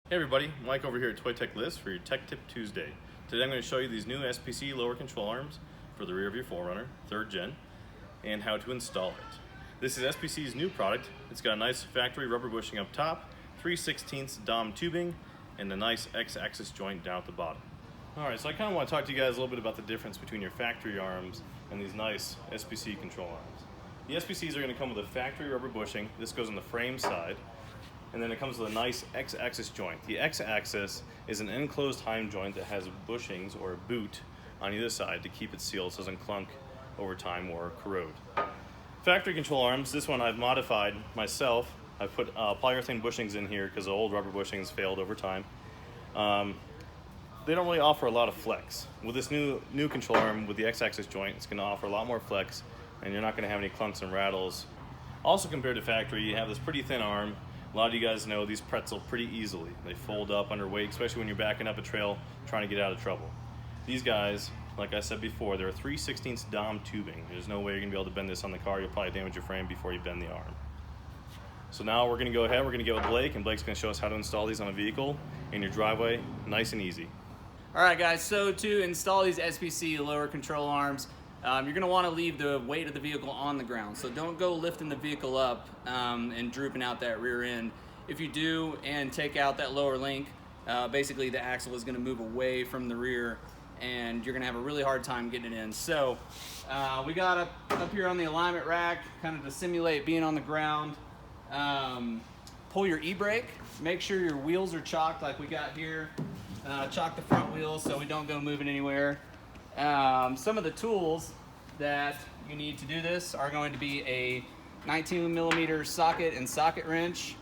Hey everybody, Mike over here at ToyTec List for your Tech Tip Tuesday. Today I'm going to show you these new SPC lower control arms for the rear of your 4Runner, 3rd gen, and how to install it. This is SPC's new product. It's got a nice factory rubber bushing up top, 3/16 Dom tubing, and a nice X-axis joint down at the bottom. Alright, so I kind of want to talk to you guys a little bit about the difference between your factory arms and these nice SPC control arms. The SPCs are going to come with a factory rubber bushing. This goes on the frame side. And then it comes with a nice X-axis joint. The X-axis is an enclosed heim joint that has bushings or a boot on either side to keep it sealed so it doesn't clunk over time or corrode. Factory control arms, this one I've modified myself. I've put polyurethane bushings in here because the old rubber bushings failed over time. They don't really offer a lot of flex. With this new control arm with the X-axis joint, it's going to offer a lot more flex, and you're not going to have any clunks and rattles. Also, compared to factory, you have this pretty thin arm. A lot of you guys know these pretzel pretty easily. They fold up under weight, especially when you're backing up a trail trying to get out of trouble. These guys, like I said before, they're 3/16 Dom tubing. There's no way you're going to be able to bend this on the car. You'll probably damage your frame before you bend the arm. So now we're going to go ahead, we're going to get with Blake, and Blake's going to show us how to install these on a vehicle in your driveway, nice and easy. Alright guys, so to install these SPC lower control arms, you're going to want to leave the weight of the vehicle on the ground. So don't go lifting the vehicle up and drooping out that rear end. If you do and take out that lower link, basically the axle is going to move away from the rear and you're going to have a really hard time getting it in. So we got up here on the alignment rack, kind of to simulate being on the ground. Pull your e-brake, make sure your wheels are chalked like we got here. Chalk the front wheels so we don't go moving anywhere. Some of the tools that you need to do this are going to be a 19mm socket and socket wrench,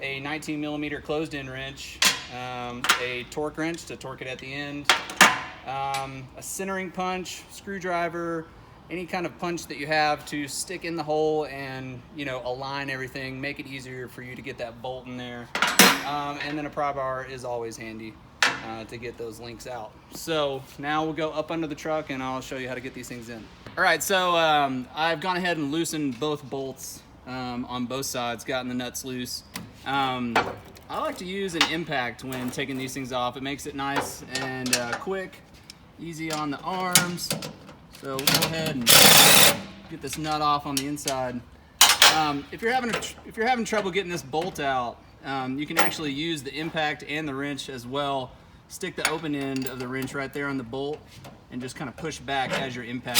a 19mm closed-in wrench, a torque wrench to torque it at the end, a centering punch, screwdriver, any kind of punch that you have to stick in the hole and, you know, align everything, make it easier for you to get that bolt in there. And then a pry bar is always handy to get those links out. So now we'll go up under the truck and I'll show you how to get these things in. All right, so I've gone ahead and loosened both bolts on both sides, gotten the nuts loose. I like to use an impact when taking these things off. It makes it nice and quick, easy on the arms. So we'll go ahead and get this nut off on the inside. If you're having trouble getting this bolt out, you can actually use the impact and the wrench as well. Stick the open end of the wrench right there on the bolt and just kind of push back as your impact,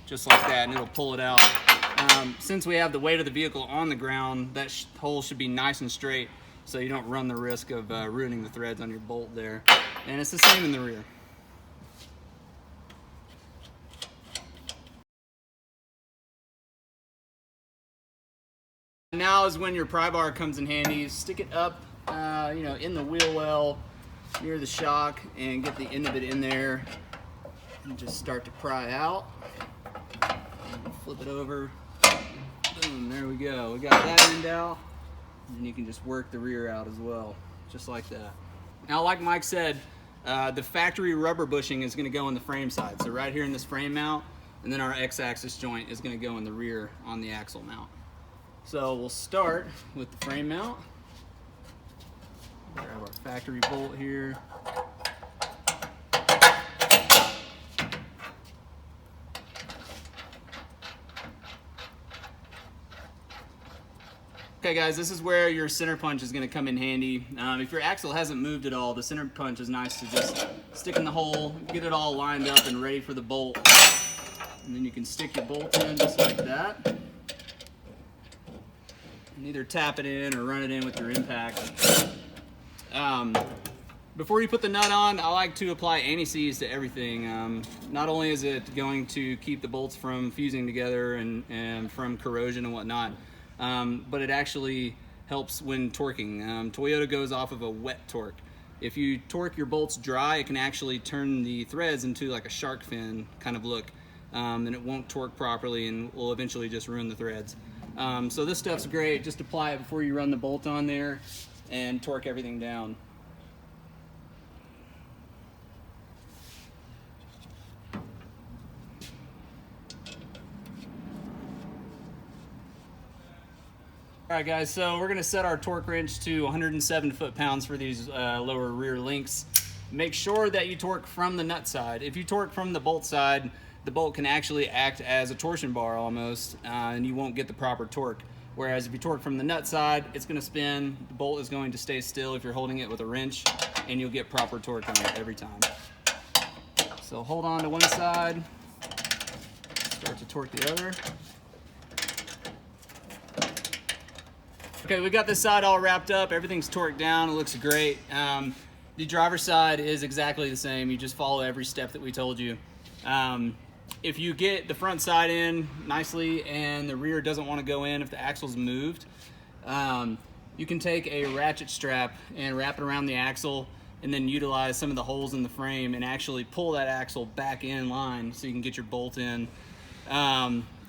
just like that, and it'll pull it out. Since we have the weight of the vehicle on the ground, that hole should be nice and straight so you don't run the risk of ruining the threads on your bolt there. And it's the same in the rear. Now is when your pry bar comes in handy. Stick it up, you know, in the wheel well near the shock and get the end of it in there and just start to pry out. Flip it over. Boom, there we go. We got that end out, and you can just work the rear out as well, just like that. Now, like Mike said, the factory rubber bushing is going to go in the frame side. So right here in this frame mount, and then our X-axis joint is going to go in the rear on the axle mount. So we'll start with the frame mount. Grab our factory bolt here. Okay guys, this is where your center punch is going to come in handy. If your axle hasn't moved at all, the center punch is nice to just stick in the hole, get it all lined up and ready for the bolt. And then you can stick your bolt in just like that. And either tap it in or run it in with your impact. Before you put the nut on, I like to apply anti-seize to everything. Not only is it going to keep the bolts from fusing together and from corrosion and whatnot, but it actually helps when torquing. Toyota goes off of a wet torque. If you torque your bolts dry, it can actually turn the threads into like a shark fin kind of look, and it won't torque properly and will eventually just ruin the threads. So this stuff's great. Just apply it before you run the bolt on there and torque everything down. All right, guys, so we're gonna set our torque wrench to 107 foot-pounds for these lower rear links. Make sure that you torque from the nut side. If you torque from the bolt side, the bolt can actually act as a torsion bar almost, and you won't get the proper torque. Whereas if you torque from the nut side, it's gonna spin, the bolt is going to stay still if you're holding it with a wrench, and you'll get proper torque on it every time. So hold on to one side, start to torque the other. Okay, we got this side all wrapped up, everything's torqued down, it looks great. The driver's side is exactly the same, you just follow every step that we told you. If you get the front side in nicely and the rear doesn't want to go in if the axle's moved, you can take a ratchet strap and wrap it around the axle and then utilize some of the holes in the frame and actually pull that axle back in line so you can get your bolt in.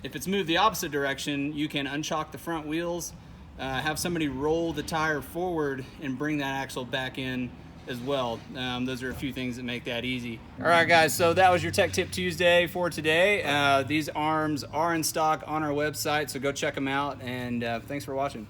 If it's moved the opposite direction, you can unchock the front wheels, have somebody roll the tire forward and bring that axle back in as well. Those are a few things that make that easy. All right, guys, so that was your Tech Tip Tuesday for today. These arms are in stock on our website, so go check them out, and thanks for watching.